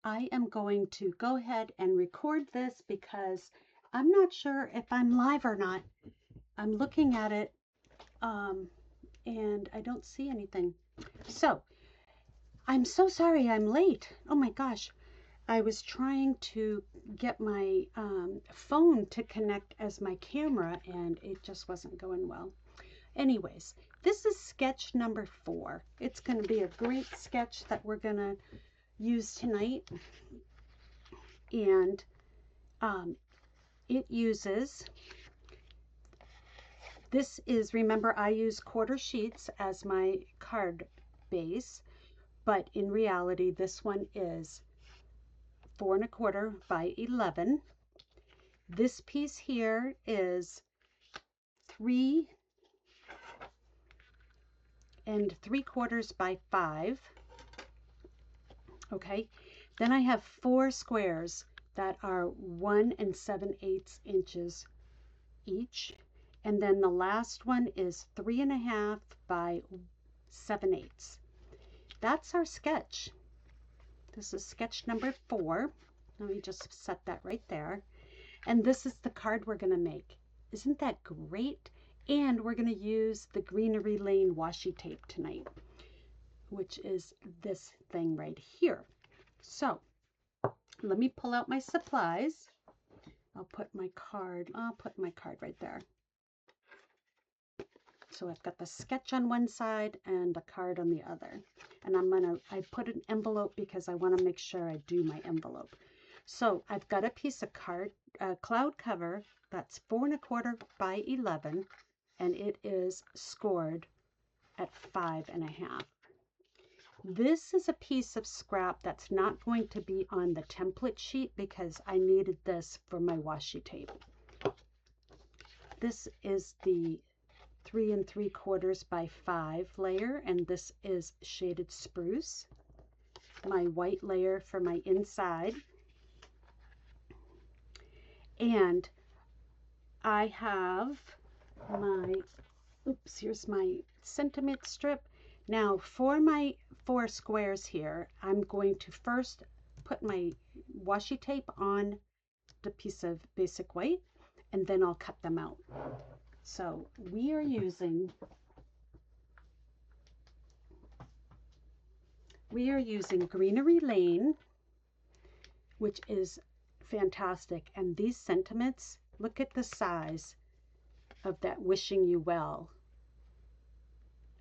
I am going to go ahead and record this because I'm not sure if I'm live or not. I'm looking at it and I don't see anything. So I'm so sorry I'm late. Oh my gosh. I was trying to get my phone to connect as my camera and it just wasn't going well. Anyways, this is sketch number 4. It's going to be a great sketch that we're going to use tonight. And it uses, this is, remember I use quarter sheets as my card base, but in reality this one is 4 1/4 by 11. This piece here is 3 3/4 by 5. Okay, then I have 4 squares that are 1 7/8 inches each, and then the last one is 3 1/2 by 7/8. That's our sketch. This is sketch number 4. Let me just set that right there. And this is the card we're going to make. Isn't that great? And we're going to use the Greenery Lane washi tape tonight, which is this thing right here. So let me pull out my supplies. I'll put my card right there. So I've got the sketch on one side and the card on the other. And I put an envelope because I want to make sure I do my envelope. So I've got a piece of cloud cover that's 4 1/4 by 11, and it is scored at 5 1/2. This is a piece of scrap that's not going to be on the template sheet because I needed this for my washi tape. This is the 3 3/4 by 5 layer, and this is shaded spruce. My white layer for my inside. And I have my, here's my sentiment strip. Now for my 4 squares here, I'm going to first put my washi tape on the piece of basic white, and then I'll cut them out. So we are using Greenery Lane, which is fantastic. And these sentiments, look at the size of that wishing you well.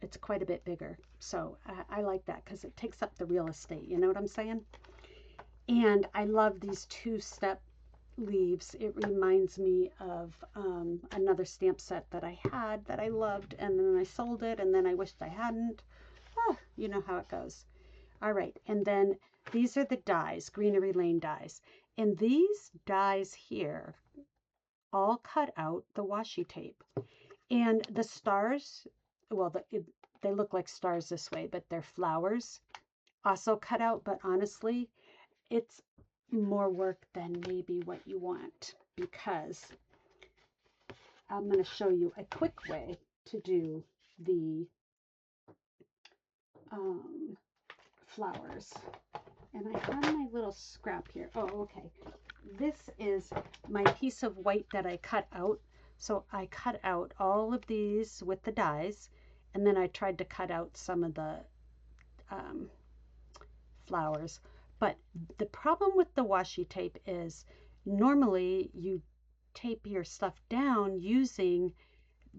It's quite a bit bigger. So I like that because it takes up the real estate. You know what I'm saying? And I love these 2-step leaves. It reminds me of another stamp set that I had that I loved, and then I sold it, and then I wished I hadn't. You know how it goes. All right, and then these are the dies, Greenery Lane dies. And these dies here all cut out the washi tape. And the stars, well, they look like stars this way, but they're flowers also cut out. But honestly, it's more work than maybe what you want, because I'm going to show you a quick way to do the flowers. And I have my little scrap here. Oh, okay. This is my piece of white that I cut out. So I cut out all of these with the dies, and then I tried to cut out some of the flowers. But the problem with the washi tape is normally you tape your stuff down using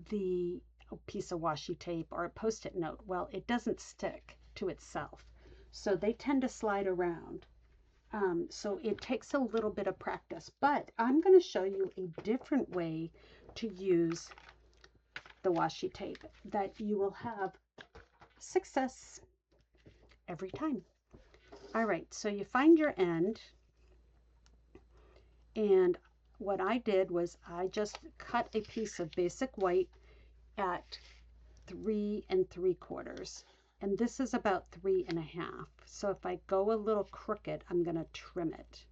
the piece of washi tape or a post-it note. Well, it doesn't stick to itself. So they tend to slide around. So it takes a little bit of practice. But I'm going to show you a different way to use the washi tape that you will have success every time. All right, so you find your end, and what I did was I just cut a piece of basic white at 3 3/4, and this is about 3 1/2. So if I go a little crooked, I'm going to trim it.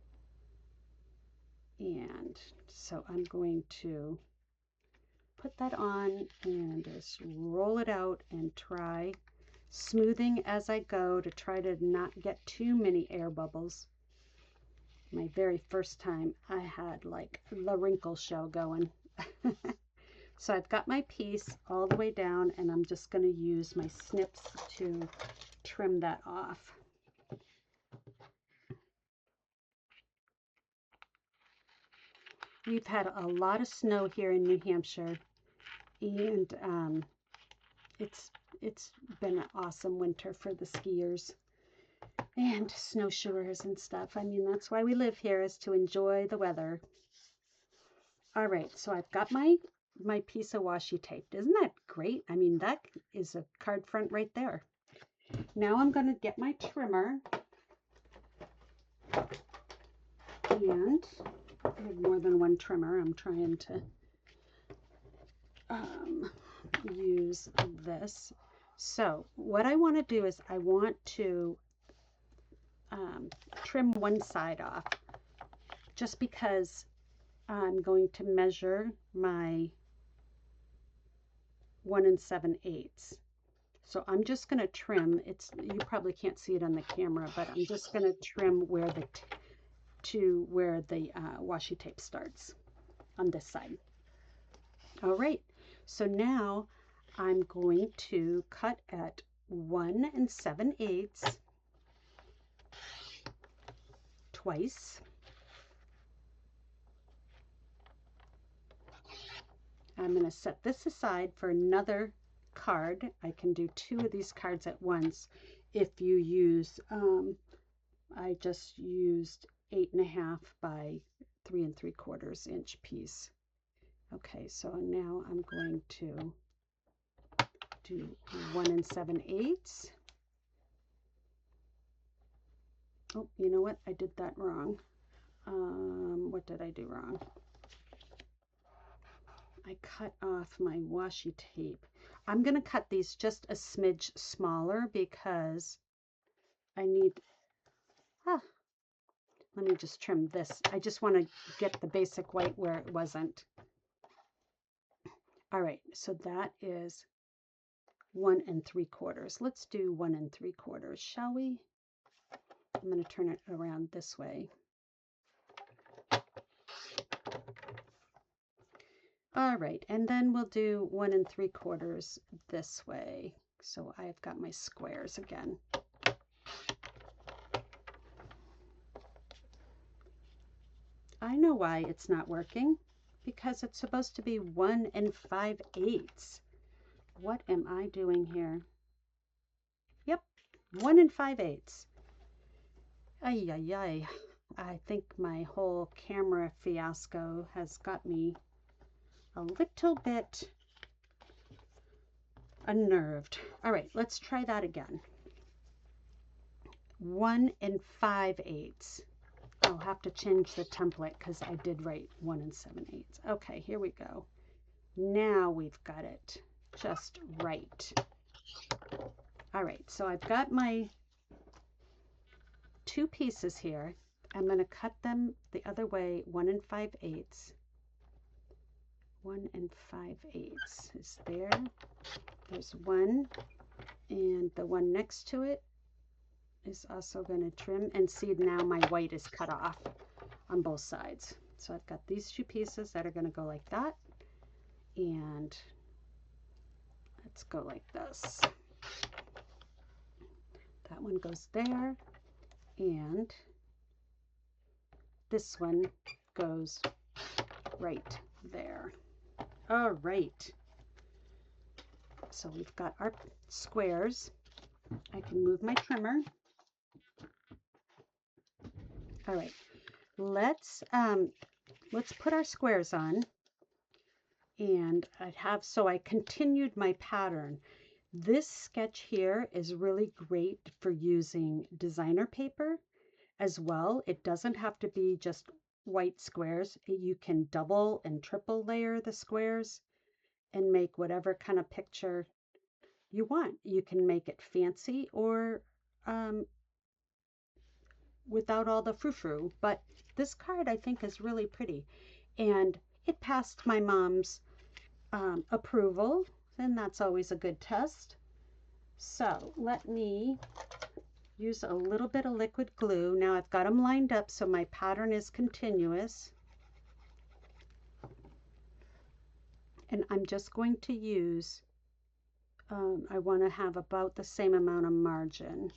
And so I'm going to put that on and just roll it out and try smoothing as I go to try to not get too many air bubbles. my very first time, I had like the wrinkle show going. So I've got my piece all the way down, and I'm just going to use my snips to trim that off. We've had a lot of snow here in New Hampshire, and it's been an awesome winter for the skiers and snowshoers and stuff. I mean, that's why we live here, is to enjoy the weather. All right, so I've got my piece of washi tape. Isn't that great? I mean, that is a card front right there. Now I'm going to get my trimmer, and I have more than one trimmer. I'm trying to use this. So what I want to do is I want to trim one side off, just because I'm going to measure my 1 7/8. So I'm just going to trim. You probably can't see it on the camera, but I'm just going to trim where the washi tape starts on this side. All right. So now I'm going to cut at 1 7/8 twice. I'm going to set this aside for another card. I can do 2 of these cards at once if you use, I just used 8.5 by 3 3/4 inch piece. Okay, so now I'm going to do 1 7/8. Oh, you know what? I did that wrong. What did I do wrong? I cut off my washi tape. I'm going to cut these just a smidge smaller because I need, let me just trim this. I just want to get the basic white where it wasn't. All right, so that is 1 3/4. Let's do 1 3/4, shall we? I'm going to turn it around this way. All right, and then we'll do 1 3/4 this way. So I've got my squares again. I know why it's not working, because it's supposed to be 1 5/8. What am I doing here? Yep, 1 5/8. Ay, ay, ay. I think my whole camera fiasco has got me a little bit unnerved. All right, let's try that again. 1 5/8. I'll have to change the template because I did write 1 7/8. Okay, here we go. Now we've got it just right. All right, so I've got my 2 pieces here. I'm going to cut them the other way, 1 5/8. 1 5/8 is there. There's one, and the one next to it is also going to trim. And see, now my white is cut off on both sides. So I've got these 2 pieces that are going to go like that, and let's go like this. That one goes there, and this one goes right there. All right, so we've got our squares. I can move my trimmer. All right, let's put our squares on. And I continued my pattern. This sketch here is really great for using designer paper as well. It doesn't have to be just white squares. You can double and triple layer the squares and make whatever kind of picture you want. You can make it fancy or without all the frou-frou, but this card I think is really pretty, and it passed my mom's approval, and that's always a good test. So let me use a little bit of liquid glue. Now I've got them lined up so my pattern is continuous. And I'm just going to use, I want to have about the same amount of margin.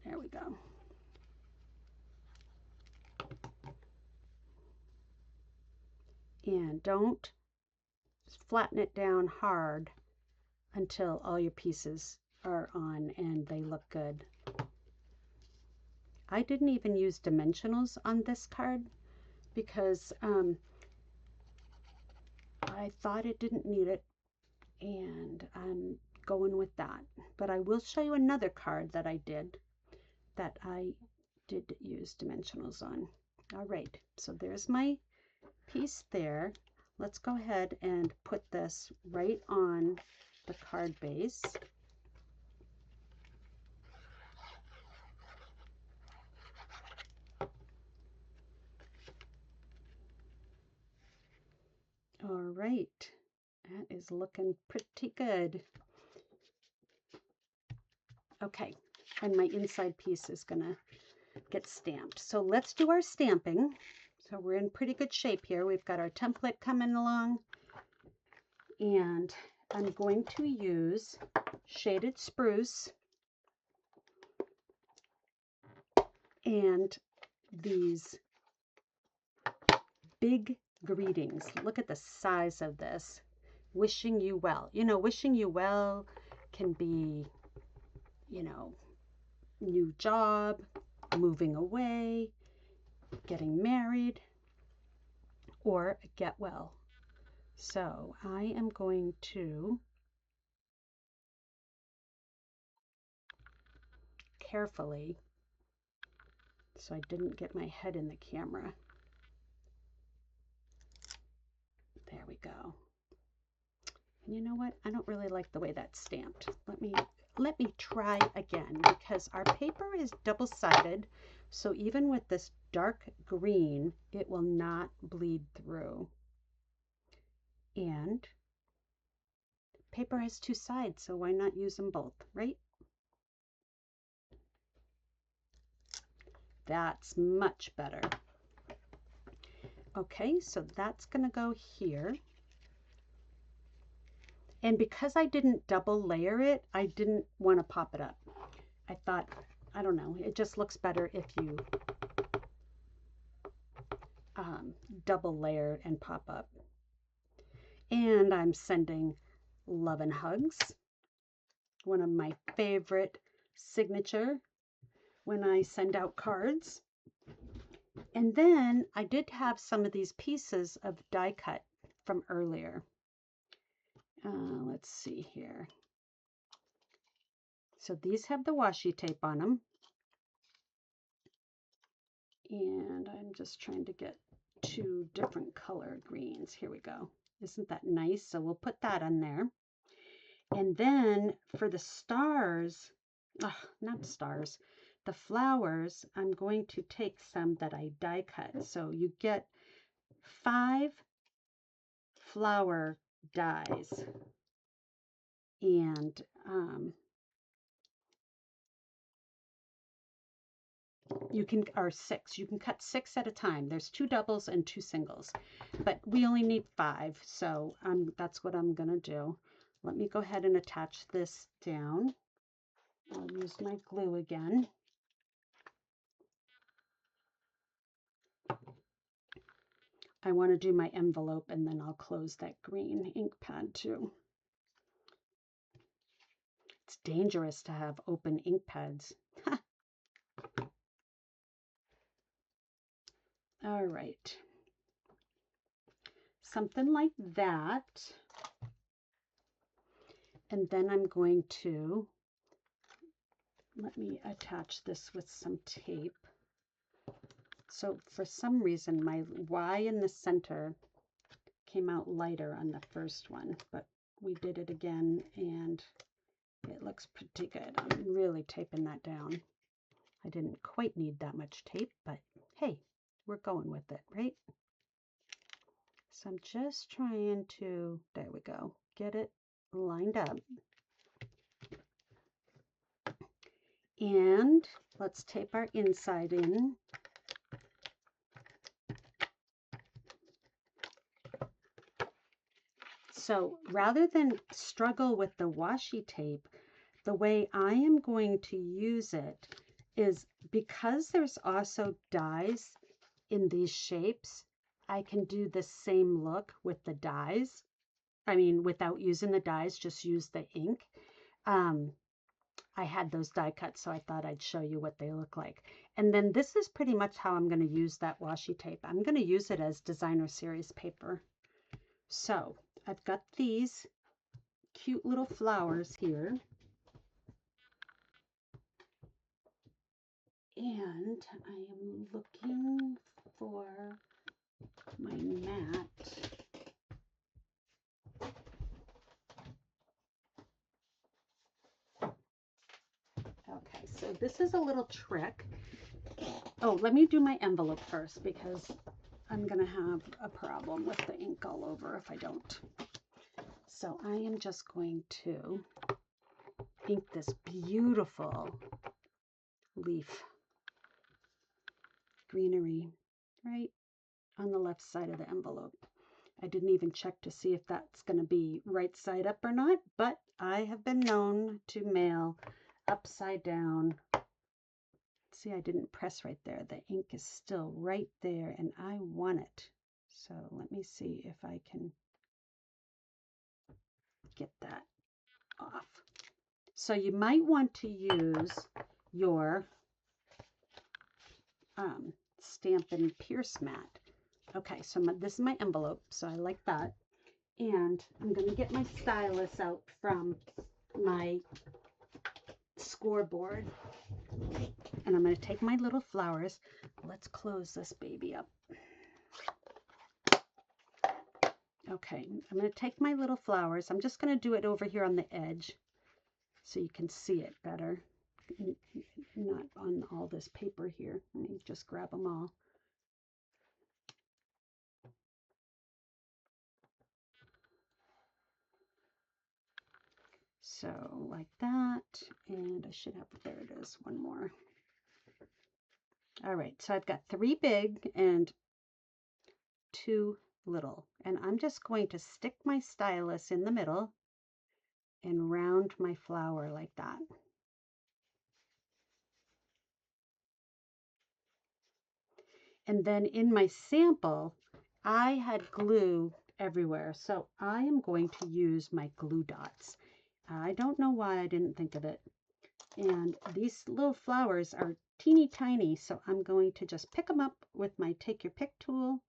There we go. And don't flatten it down hard until all your pieces are on and they look good. I didn't even use dimensionals on this card because I thought it didn't need it, and I'm going with that. But I will show you another card that I did use dimensionals on. All right, so there's my piece there. Let's go ahead and put this right on the card base. All right, that is looking pretty good. Okay, and my inside piece is gonna get stamped. So let's do our stamping. So we're in pretty good shape here. We've got our template coming along, and I'm going to use shaded spruce and these big greetings. Look at the size of this. Wishing you well. You know, wishing you well can be, you know, new job, moving away, getting married, or get well. So I am going to carefully, so I didn't get my head in the camera. There we go. And you know what? I don't really like the way that's stamped. Let me try again, because our paper is double-sided, so even with this dark green, it will not bleed through. And paper has two sides, so why not use them both, right? That's much better. Okay, so that's going to go here. And because I didn't double layer it, I didn't want to pop it up. I thought, I don't know, it just looks better if you double layer and pop up. And I'm sending love and hugs, one of my favorite signature when I send out cards. And then I did have some of these pieces of die cut from earlier. Let's see here. So these have the washi tape on them. And I'm just trying to get two different color greens. Here we go. Isn't that nice? So we'll put that on there. And then for the stars, not stars, the flowers, I'm going to take some that I die cut. So you get 5 flower dies. And you can, or 6, you can cut 6 at a time. There's 2 doubles and 2 singles, but we only need 5. So that's what I'm gonna do. Let me go ahead and attach this down. I'll use my glue again. I want to do my envelope, and then I'll close that green ink pad too. It's dangerous to have open ink pads. All right. Something like that. And then I'm going to, let me attach this with some tape. So for some reason, my Y in the center came out lighter on the first one, but we did it again and it looks pretty good. I'm really taping that down. I didn't quite need that much tape, but hey, we're going with it, right? So I'm just trying to, there we go, get it lined up. And let's tape our inside in. So rather than struggle with the washi tape, the way I am going to use it is, because there's also dies in these shapes, I can do the same look with the dies. I mean, without using the dies, just use the ink. I had those die cuts, so I thought I'd show you what they look like. And then this is pretty much how I'm going to use that washi tape. I'm going to use it as designer series paper. So I've got these cute little flowers here. And I am looking for my mat. Okay, so this is a little trick. Oh, let me do my envelope first, because I'm going to have a problem with the ink all over if I don't. So I am just going to ink this beautiful leaf, Greenery, right on the left side of the envelope. I didn't even check to see if that's going to be right side up or not, but I have been known to mail upside down. See, I didn't press right there. The ink is still right there, and I want it. So let me see if I can get that off. So you might want to use your Stampin' Pierce mat. Okay, so this is my envelope, so I like that. And I'm going to get my stylus out from my scoreboard. And I'm going to take my little flowers. Let's close this baby up. Okay, I'm going to take my little flowers. I'm just going to do it over here on the edge so you can see it better. Not on all this paper here. Let me just grab them all. So like that, and I should have, there it is, one more. All right, so I've got 3 big and 2 little, and I'm just going to stick my stylus in the middle and round my flower like that. And then in my sample, I had glue everywhere, so I am going to use my glue dots. I don't know why I didn't think of it. And these little flowers are teeny tiny, so I'm going to just pick them up with my take your pick tool,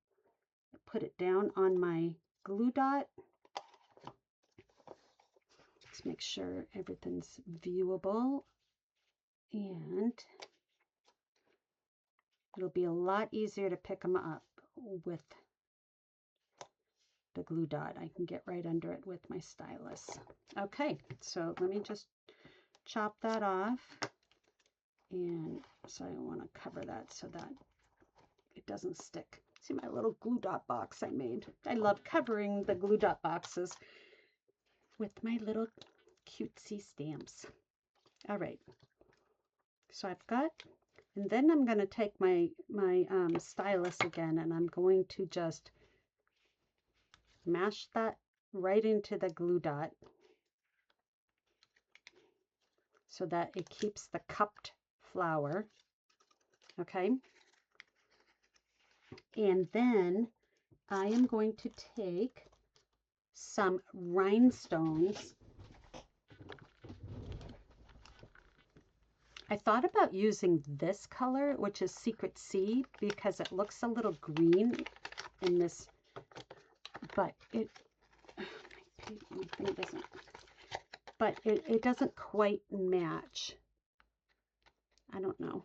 put it down on my glue dot. Let's make sure everything's viewable, and it'll be a lot easier to pick them up with the glue dot. I can get right under it with my stylus. Okay, so let me just chop that off. And so I want to cover that so that it doesn't stick. See my little glue dot box I made. I love covering the glue dot boxes with my little cutesy stamps. All right. So I've got, and then I'm going to take my stylus again, and I'm going to just mash that right into the glue dot so that it keeps the cupped flower. Okay. And then I am going to take some rhinestones. I thought about using this color, which is Secret Sea, because it looks a little green in this, but it, my thing doesn't, but it doesn't quite match. I don't know.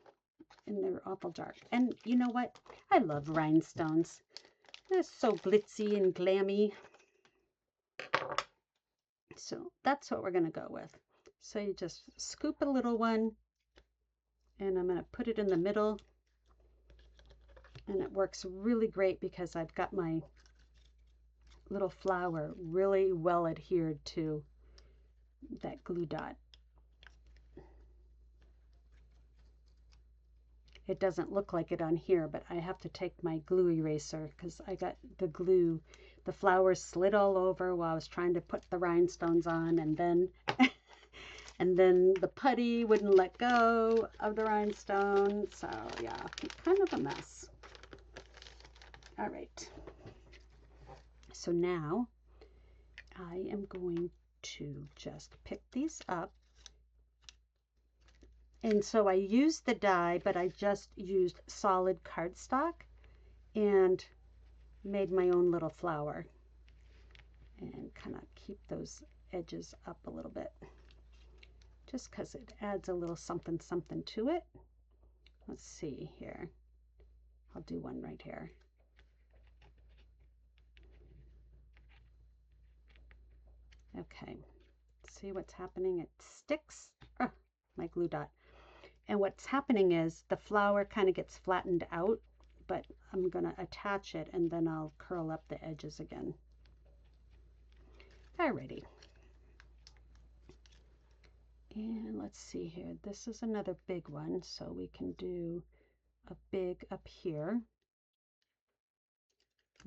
And they're awful dark. And you know what? I love rhinestones. They're so glitzy and glammy. So that's what we're going to go with. So you just scoop a little one, and I'm going to put it in the middle. And it works really great because I've got my little flower really well adhered to that glue dot. It doesn't look like it on here, but I have to take my glue eraser because I got the glue. The flowers slid all over while I was trying to put the rhinestones on, and then and then the putty wouldn't let go of the rhinestone. So yeah, kind of a mess. All right. So now I am going to just pick these up. And so I used the die, but I just used solid cardstock and made my own little flower. And kind of keep those edges up a little bit, just because it adds a little something something to it. Let's see here. I'll do one right here. Okay, see what's happening? It sticks. Oh, my glue dot. And what's happening is the flower kind of gets flattened out, but I'm going to attach it and then I'll curl up the edges again. Alrighty. And let's see here. This is another big one, so we can do a big up here.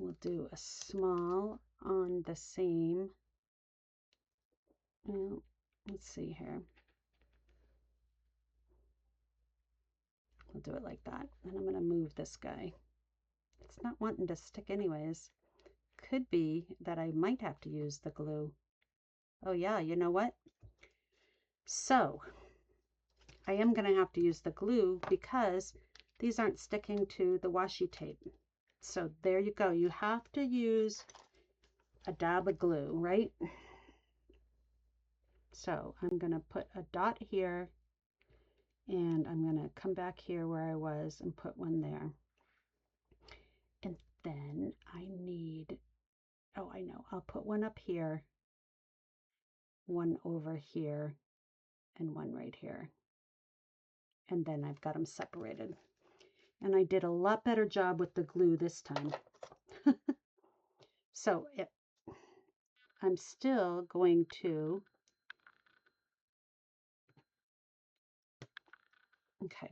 We'll do a small on the same. Well, let's see here. We'll do it like that. And I'm going to move this guy. It's not wanting to stick anyways. Could be that I might have to use the glue. Oh yeah, you know what? So I am going to have to use the glue because these aren't sticking to the washi tape. So there you go. You have to use a dab of glue, right? So I'm going to put a dot here, and I'm going to come back here where I was and put one there. And then I need, oh, I know, I'll put one up here, one over here, and one right here. And then I've got them separated. And I did a lot better job with the glue this time. So I'm still going to, okay,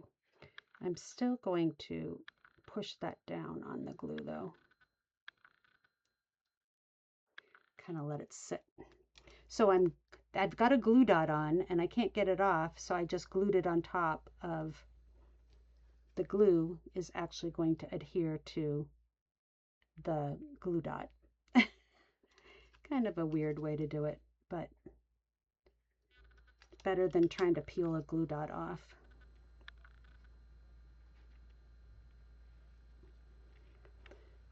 I'm still going to push that down on the glue though. Kind of let it sit. So I've got a glue dot on and I can't get it off, so I just glued it on top of the glue is actually going to adhere to the glue dot. Kind of a weird way to do it, but better than trying to peel a glue dot off.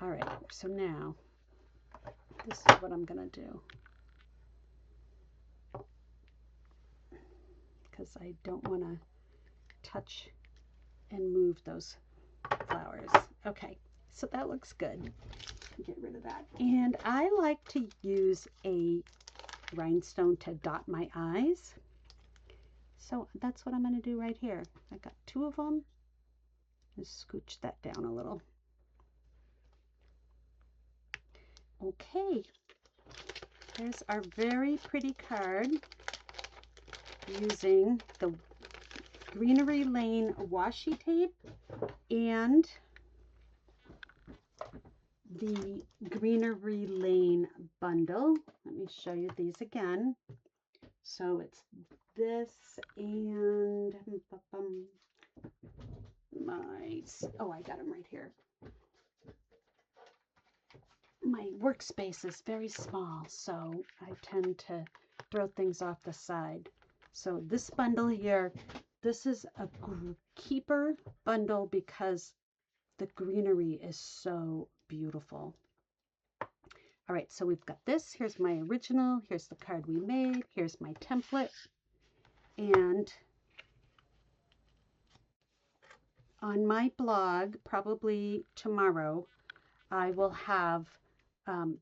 All right, so now this is what I'm going to do, because I don't want to touch and move those flowers. Okay, so that looks good. Get rid of that. And I like to use a rhinestone to dot my eyes. So that's what I'm going to do right here. I got two of them. Just scooch that down a little. Okay, there's our very pretty card using the Greenery Lane washi tape and the Greenery Lane bundle. Let me show you these again. So it's this and I got them right here. My workspace is very small, so I tend to throw things off the side. So this bundle here, this is a keeper bundle because the greenery is so beautiful. All right, so we've got this. Here's my original. Here's the card we made. Here's my template. And on my blog, probably tomorrow, I will have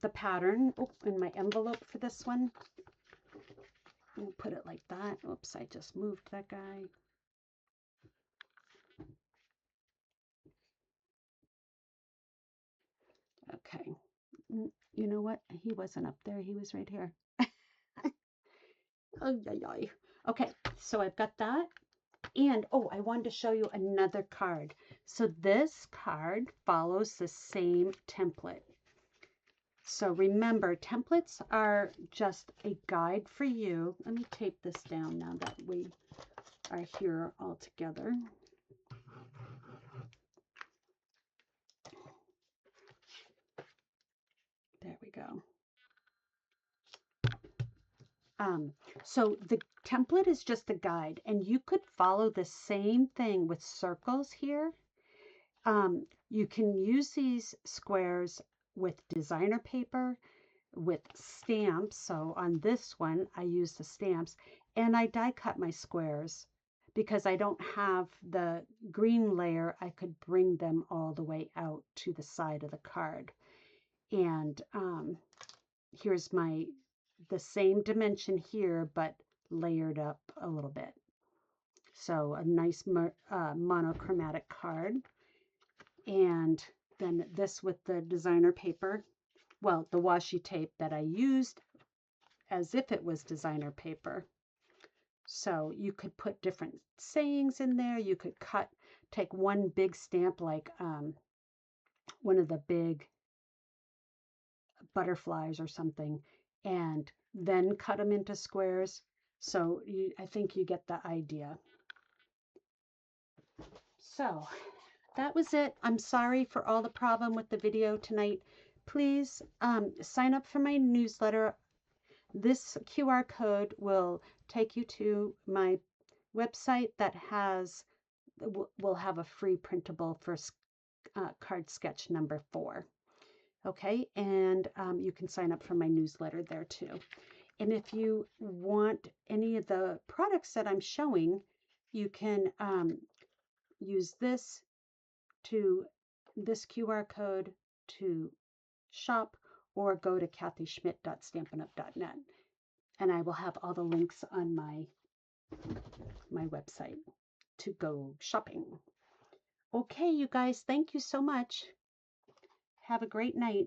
the pattern in my envelope for this one. We'll put it like that. Oops, I just moved that guy. Okay. You know what? He wasn't up there. He was right here. Oh, yeah, yeah. Okay, so I've got that. And, oh, I wanted to show you another card. So this card follows the same template. So remember, templates are just a guide for you. Let me tape this down now that we are here all together. There we go. So the template is just a guide, and you could follow the same thing with circles here. You can use these squares with designer paper, with stamps. So on this one, I use the stamps, and I die cut my squares because I don't have the green layer. I could bring them all the way out to the side of the card. And here's the same dimension here, but layered up a little bit. So a nice monochromatic card. And then this with the designer paper, well, the washi tape that I used as if it was designer paper. So you could put different sayings in there. You could take one big stamp like one of the big butterflies or something, and then cut them into squares. So I think you get the idea. So that was it. I'm sorry for all the problem with the video tonight. Please sign up for my newsletter. This QR code will take you to my website that will have a free printable for card sketch number 4. Okay, and you can sign up for my newsletter there too. And if you want any of the products that I'm showing, you can use this QR code to shop, or go to kathyschmitt.stampinup.net, and I will have all the links on my website to go shopping. Okay, you guys, thank you so much. Have a great night.